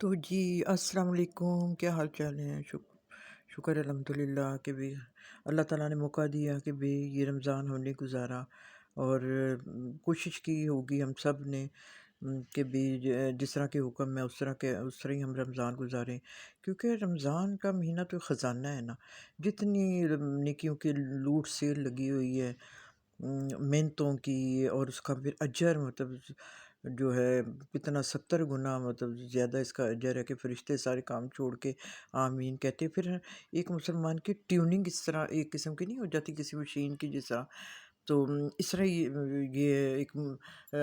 تو جی السلام علیکم، کیا حال چال ہے؟ شکر الحمدللہ کہ بھی اللہ تعالیٰ نے موقع دیا کہ بھی یہ رمضان ہم نے گزارا، اور کوشش کی ہوگی ہم سب نے کہ بھی جس طرح کے حکم ہے اس طرح ہی ہم رمضان گزاریں، کیونکہ رمضان کا مہینہ تو خزانہ ہے نا۔ جتنی نیکیوں کی لوٹ سیل لگی ہوئی ہے، محنتوں کی، اور اس کا پھر اجر مطلب جو ہے کتنا 70 گنا مطلب زیادہ اس کا اجر ہے کہ فرشتے سارے کام چھوڑ کے آمین کہتے ہیں۔ پھر ایک مسلمان کی ٹیوننگ اس طرح ایک قسم کی نہیں ہو جاتی کسی مشین کی جس طرح، تو اس طرح یہ ایک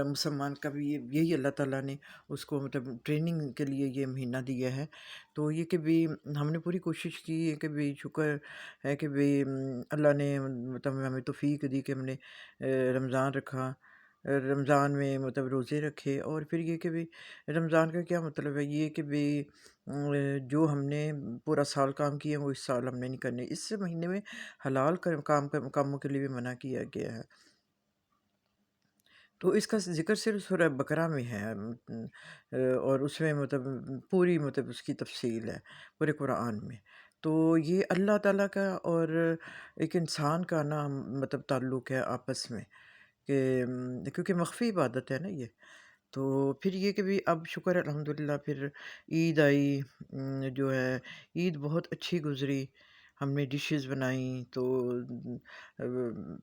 مسلمان کا بھی یہی اللہ تعالیٰ نے اس کو مطلب ٹریننگ کے لیے یہ مہینہ دیا ہے۔ تو یہ کہ بھی ہم نے پوری کوشش کی ہے کہ بھی شکر ہے کہ بھی اللہ نے مطلب ہمیں توفیق دی کہ ہم نے رمضان رکھا، رمضان میں مطلب روزے رکھے، اور پھر یہ کہ بھی رمضان کا کیا مطلب ہے یہ کہ بھی جو ہم نے پورا سال کام کیے ہیں وہ اس سال ہم نے نہیں کرنے۔ اس مہینے میں حلال کاموں کے لیے بھی منع کیا گیا ہے، تو اس کا ذکر صرف سورہ بقرہ میں ہے، اور اس میں مطلب پوری مطلب اس کی تفصیل ہے پورے قرآن میں۔ تو یہ اللہ تعالیٰ کا اور ایک انسان کا نا مطلب تعلق ہے آپس میں، کہ کیونکہ مخفی عبادت ہے نا یہ۔ تو پھر یہ کہ بھی اب شکر الحمدللہ پھر عید آئی، جو ہے عید بہت اچھی گزری۔ ہم نے ڈشز بنائیں تو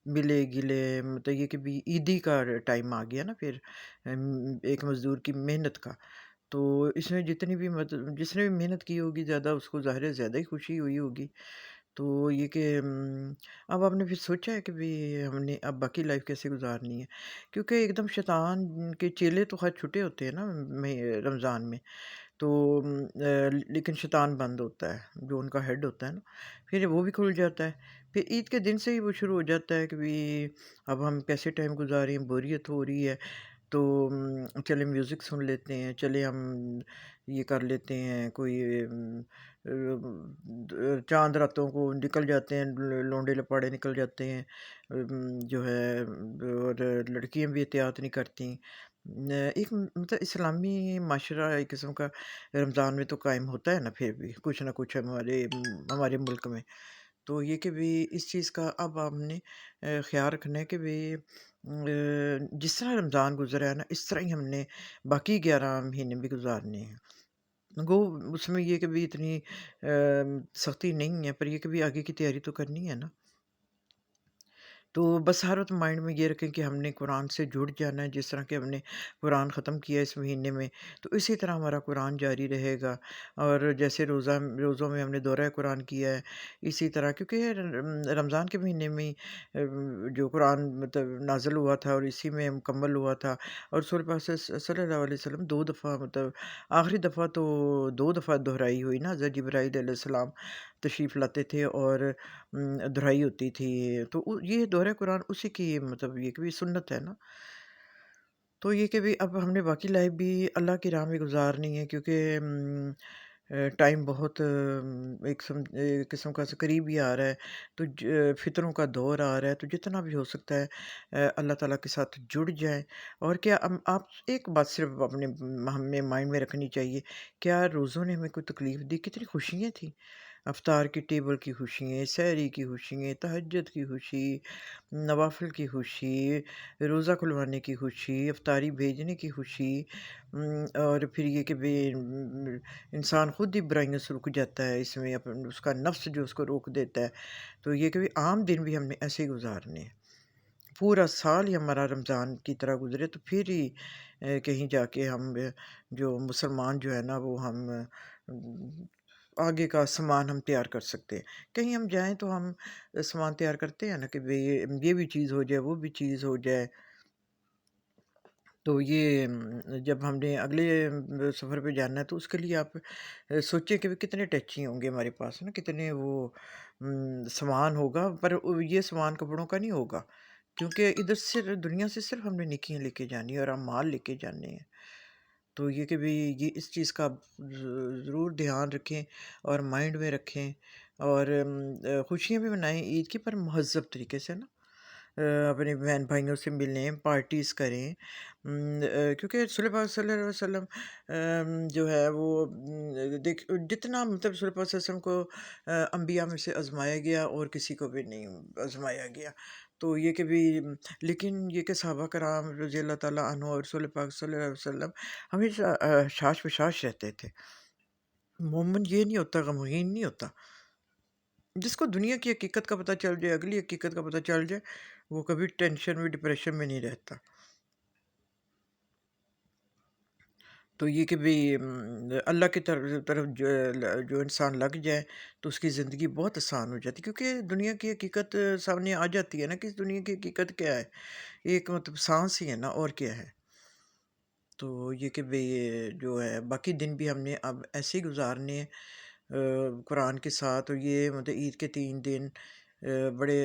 ملے گلے مطلب یہ کہ بھی عیدی کا ٹائم آ گیا نا پھر، ایک مزدور کی محنت کا۔ تو اس میں جتنی بھی مطلب جس نے بھی محنت کی ہوگی زیادہ اس کو ظاہر ہے زیادہ ہی خوشی ہوئی ہوگی۔ تو یہ کہ اب آپ نے پھر سوچا ہے کہ بھی ہم نے اب باقی لائف کیسے گزارنی ہے، کیونکہ ایک دم شیطان کے چیلے تو خیر چھٹے ہوتے ہیں نا رمضان میں، تو لیکن شیطان بند ہوتا ہے جو ان کا ہیڈ ہوتا ہے نا، پھر وہ بھی کھل جاتا ہے۔ پھر عید کے دن سے ہی وہ شروع ہو جاتا ہے کہ بھی اب ہم کیسے ٹائم گزاریں، بوریت ہو رہی ہے، تو چلے میوزک سن لیتے ہیں، چلے ہم یہ کر لیتے ہیں کوئی چاند راتوں کو نکل جاتے ہیں، لونڈے لپاڑے نکل جاتے ہیں، جو ہے، اور لڑکیاں بھی احتیاط نہیں کرتی۔ ایک مطلب اسلامی معاشرہ ایک قسم کا رمضان میں تو قائم ہوتا ہے نا، پھر بھی کچھ نہ کچھ ہمارے ملک میں۔ تو یہ کہ بھی اس چیز کا اب ہم نے خیال رکھنا ہے کہ بھی جس طرح رمضان گزرا ہے نا اس طرح ہی ہم نے باقی 11 مہینے بھی گزارنے ہیں۔ گو اس میں یہ کہ بھی اتنی سختی نہیں ہے، پر یہ کہ بھی آگے کی تیاری تو کرنی ہے نا۔ تو بس ہر وقت مائنڈ میں یہ رکھیں کہ ہم نے قرآن سے جڑ جانا ہے، جس طرح کہ ہم نے قرآن ختم کیا اس مہینے میں، تو اسی طرح ہمارا قرآن جاری رہے گا۔ اور جیسے روزوں میں ہم نے دورہ قرآن کیا ہے، اسی طرح کیونکہ رمضان کے مہینے میں ہی جو قرآن مطلب نازل ہوا تھا اور اسی میں مکمل ہوا تھا، اور رسول پاک صلی اللہ علیہ وسلم 2 دفعہ مطلب آخری دفعہ تو 2 دفعہ دہرائی ہوئی نا، حضرت جبرائیل علیہ السلام تشریف لاتے تھے اور دہرائی ہوتی تھی، تو یہ دورہ قرآن اسی کی مطلب یہ کہ بھی سنت ہے نا۔ تو یہ کہ بھی اب ہم نے باقی لائف بھی اللہ کی راہ میں گزارنی ہے، کیونکہ ٹائم بہت ایک قسم کا قریب ہی آ رہا ہے، تو فطروں کا دور آ رہا ہے، تو جتنا بھی ہو سکتا ہے اللہ تعالیٰ کے ساتھ جڑ جائیں۔ اور کیا آپ ایک بات صرف اپنے ہمیں مائنڈ میں رکھنی چاہیے، کیا روزوں نے ہمیں کوئی تکلیف دی؟ کتنی خوشیاں تھیں، افطار کی ٹیبل کی خوشیاں، سحری کی خوشیاں، تہجد کی خوشی، نوافل کی خوشی، روزہ کھلوانے کی خوشی، افطاری بھیجنے کی خوشی، اور پھر یہ کہ بھی انسان خود ہی برائیوں سے رک جاتا ہے، اس میں اس کا نفس جو اس کو روک دیتا ہے۔ تو یہ کہ بھی عام دن بھی ہم نے ایسے ہی گزارنے ہیں، پورا سال ہی ہمارا رمضان کی طرح گزرے، تو پھر ہی کہیں جا کے ہم جو مسلمان جو ہے نا وہ ہم آگے کا سامان ہم تیار کر سکتے ہیں۔ کہیں ہم جائیں تو ہم سامان تیار کرتے ہیں نا کہ بھئی یہ بھی چیز ہو جائے، وہ بھی چیز ہو جائے۔ تو یہ جب ہم نے اگلے سفر پہ جانا ہے تو اس کے لیے آپ سوچیں کہ بھی کتنے ٹیچی ہوں گے ہمارے پاس نا، کتنے وہ سامان ہوگا، پر یہ سامان کپڑوں کا نہیں ہوگا، کیونکہ ادھر سے دنیا سے صرف ہم نے نیکیاں لے کے جانی ہیں اور ہم مال لے کے جانے ہیں۔ تو یہ کہ بھی یہ اس چیز کا آپ ضرور دھیان رکھیں اور مائنڈ میں رکھیں، اور خوشیاں بھی منائیں عید کی، پر مہذب طریقے سے نا، اپنے بہن بھائیوں سے ملیں، پارٹیز کریں، کیونکہ رسول پاک صلی اللہ علیہ وسلم جو ہے وہ دیکھ جتنا مطلب رسول پاک صلی اللہ علیہ وسلم کو انبیاء میں سے آزمایا گیا اور کسی کو بھی نہیں آزمایا گیا، تو یہ کہ بھی لیکن یہ کہ صحابہ کرام رضی اللہ تعالیٰ عنہ اور رسول پاک صلی اللہ علیہ وسلم ہمیشہ شاش بشاش رہتے تھے۔ مومن یہ نہیں ہوتا، غمگین نہیں ہوتا، جس کو دنیا کی حقیقت کا پتہ چل جائے، اگلی حقیقت کا پتہ چل جائے، وہ کبھی ٹینشن میں ڈپریشن میں نہیں رہتا۔ تو یہ کہ بھی اللہ کی طرف جو انسان لگ جائے تو اس کی زندگی بہت آسان ہو جاتی، کیونکہ دنیا کی حقیقت سامنے آ جاتی ہے نا کہ اس دنیا کی حقیقت کیا ہے، ایک مطلب سانس ہی ہے نا، اور کیا ہے۔ تو یہ کہ بھی جو ہے باقی دن بھی ہم نے اب ایسے ہی گزارنے ہیں قرآن کے ساتھ، اور یہ مطلب عید کے 3 دن بڑے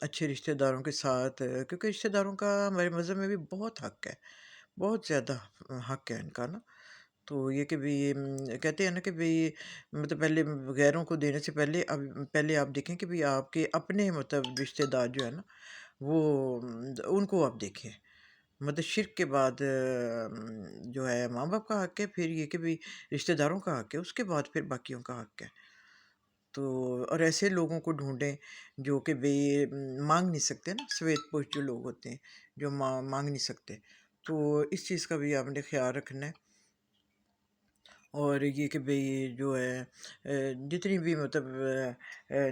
اچھے رشتہ داروں کے ساتھ، کیونکہ رشتہ داروں کا ہمارے مذہب میں بھی بہت حق ہے، بہت زیادہ حق ہے ان کا نا۔ تو یہ کہ بھی کہتے ہیں نا کہ بھی مطلب پہلے غیروں کو دینے سے پہلے اب پہلے آپ دیکھیں کہ بھی آپ کے اپنے مطلب رشتہ دار جو ہے نا وہ ان کو آپ دیکھیں، مطلب شرک کے بعد جو ہے ماں باپ کا حق ہے، پھر یہ کہ بھی رشتہ داروں کا حق ہے، اس کے بعد پھر باقیوں کا حق ہے۔ تو اور ایسے لوگوں کو ڈھونڈیں جو کہ بھئی مانگ نہیں سکتے نا، سویت پوش جو لوگ ہوتے ہیں جو مانگ نہیں سکتے، تو اس چیز کا بھی آپ نے خیال رکھنا ہے۔ اور یہ کہ بھئی جو ہے جتنی بھی مطلب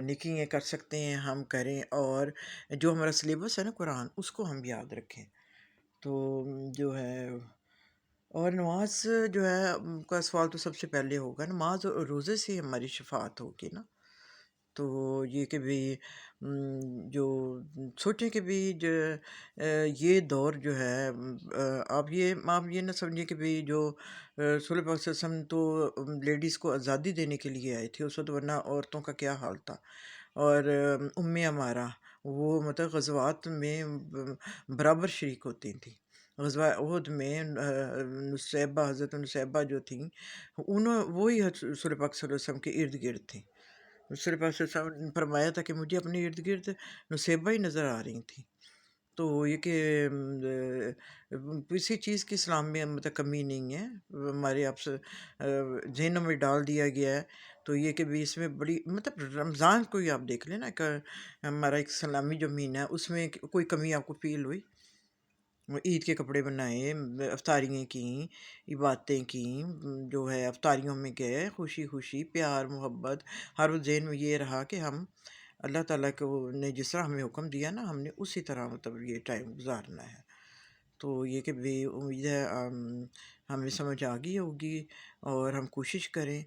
نیکیاں کر سکتے ہیں ہم کریں، اور جو ہمارا سلیبس ہے نا قرآن اس کو ہم یاد رکھیں۔ تو جو ہے اور نماز جو ہے کا سوال تو سب سے پہلے ہوگا، نماز اور روزے سے ہماری شفاعت ہوگی نا۔ تو یہ کہ بھی جو سوچیں کہ بھی یہ دور جو ہے آپ یہ نہ سمجھیں کہ بھی جو رسول پاک صلی اللہ علیہ وسلم تو لیڈیز کو آزادی دینے کے لیے آئے تھے اس وقت، ورنہ عورتوں کا کیا حال تھا۔ اور ہمارا وہ مطلب غزوات میں برابر شریک ہوتی تھیں۔ غزوہ احد میں نصیبہ، حضرت نصیبہ جو تھیں وہی رسول پاک صلی اللہ علیہ وسلم کے ارد گرد تھیں۔ رسول پاک صلی اللہ علیہ وسلم نے فرمایا تھا کہ مجھے اپنے ارد گرد نصیبہ ہی نظر آ رہی تھیں۔ تو یہ کہ کسی چیز کی اسلام میں مطلب کمی نہیں ہے، ہمارے آپ سے ذہنوں میں ڈال دیا گیا ہے۔ تو یہ کہ بھی اس میں بڑی مطلب رمضان کو ہی آپ دیکھ لیں نا کہ ہمارا ایک اسلامی جو مہینہ ہے اس میں کوئی کمی آپ کو فیل ہوئی؟ عید کے کپڑے بنائے، افطاریاں کیں، عبادتیں کیں، جو ہے افطاریوں میں گئے، خوشی خوشی پیار محبت، ہر وہ ذہن میں یہ رہا کہ ہم اللہ تعالیٰ کو نے جس طرح ہمیں حکم دیا نا ہم نے اسی طرح مطلب یہ ٹائم گزارنا ہے۔ تو یہ کہ بھی امید ہے ہمیں سمجھ آ گئی ہوگی، اور ہم کوشش کریں،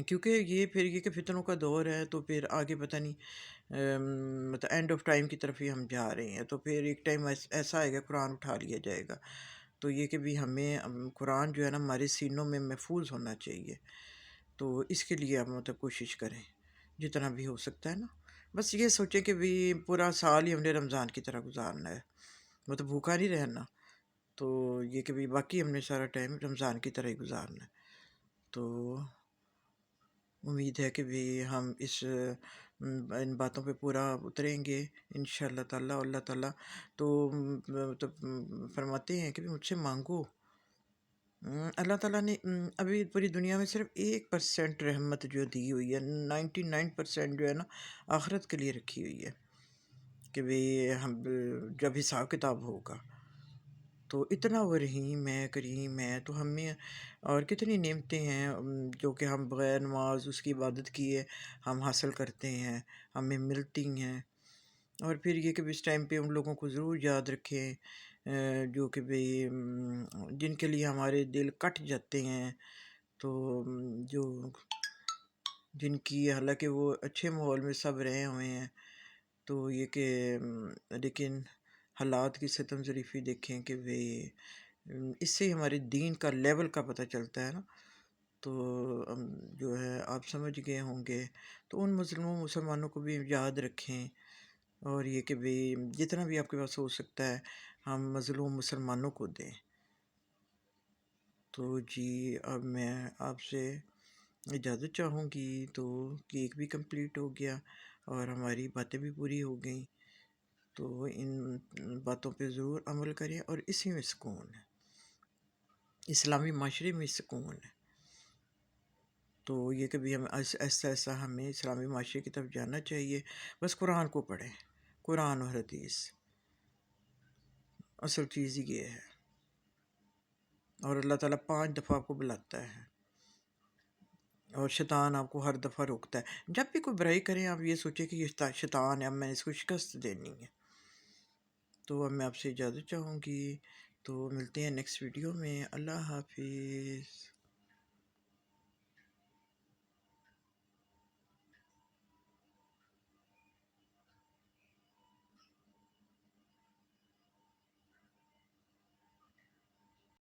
کیونکہ یہ پھر یہ کہ فتنوں کا دور ہے، تو پھر آگے پتہ نہیں مطلب اینڈ آف ٹائم کی طرف ہی ہم جا رہے ہیں، تو پھر ایک ٹائم ایسا آئے گا قرآن اٹھا لیا جائے گا۔ تو یہ کہ بھی ہمیں قرآن جو ہے نا ہمارے سینوں میں محفوظ ہونا چاہیے، تو اس کے لیے آپ مطلب کوشش کریں جتنا بھی ہو سکتا ہے نا۔ بس یہ سوچیں کہ بھی پورا سال ہی ہم نے رمضان کی طرح گزارنا ہے، مطلب بھوکا نہیں رہنا، تو یہ کہ بھی باقی ہم نے سارا ٹائم رمضان کی طرح ہی گزارنا ہے۔ تو امید ہے کہ بھی ہم ان باتوں پہ پورا اتریں گے انشاءاللہ تعالیٰ۔ اللہ تعالیٰ تو مطلب فرماتے ہیں کہ بھی مجھ سے مانگو۔ اللہ تعالیٰ نے ابھی پوری دنیا میں صرف 1% رحمت جو دی ہوئی ہے، 99% جو ہے نا آخرت کے لیے رکھی ہوئی ہے، کہ بھی ہم جب حساب کتاب ہوگا تو اتنا وہ رحیم ہے، کریم ہے، تو ہمیں اور کتنی نعمتیں ہیں جو کہ ہم بغیر نماز اس کی عبادت کیے ہم حاصل کرتے ہیں، ہمیں ملتی ہیں۔ اور پھر یہ کہ بھی اس ٹائم پہ ان لوگوں کو ضرور یاد رکھیں جو کہ بھی جن کے لیے ہمارے دل کٹ جاتے ہیں، تو جو جن کی حالانکہ وہ اچھے ماحول میں سب رہے ہوئے ہیں، تو یہ کہ لیکن حالات کی ستم ظریفی دیکھیں کہ بھئی اس سے ہمارے دین کا لیول کا پتہ چلتا ہے نا۔ تو جو ہے آپ سمجھ گئے ہوں گے، تو ان مظلوم مسلمانوں کو بھی یاد رکھیں، اور یہ کہ بھئی جتنا بھی آپ کے پاس ہو سکتا ہے ہم مظلوم مسلمانوں کو دیں۔ تو جی اب میں آپ سے اجازت چاہوں گی، تو کیک بھی کمپلیٹ ہو گیا اور ہماری باتیں بھی پوری ہو گئیں۔ تو ان باتوں پہ ضرور عمل کریں، اور اسی میں سکون ہے، اسلامی معاشرے میں سکون ہے۔ تو یہ کبھی ہم ایسا ایسا ہمیں اسلامی معاشرے کی طرف جانا چاہیے، بس قرآن کو پڑھیں، قرآن اور حدیث، اصل چیز یہ ہے۔ اور اللہ تعالیٰ 5 دفعہ آپ کو بلاتا ہے، اور شیطان آپ کو ہر دفعہ روکتا ہے۔ جب بھی کوئی برائی کریں آپ یہ سوچیں کہ یہ شیطان ہے، اب میں اس کو شکست دینی ہے۔ تو اب میں آپ سے اجازت چاہوں گی، تو ملتے ہیں نیکسٹ ویڈیو میں۔ اللہ حافظ۔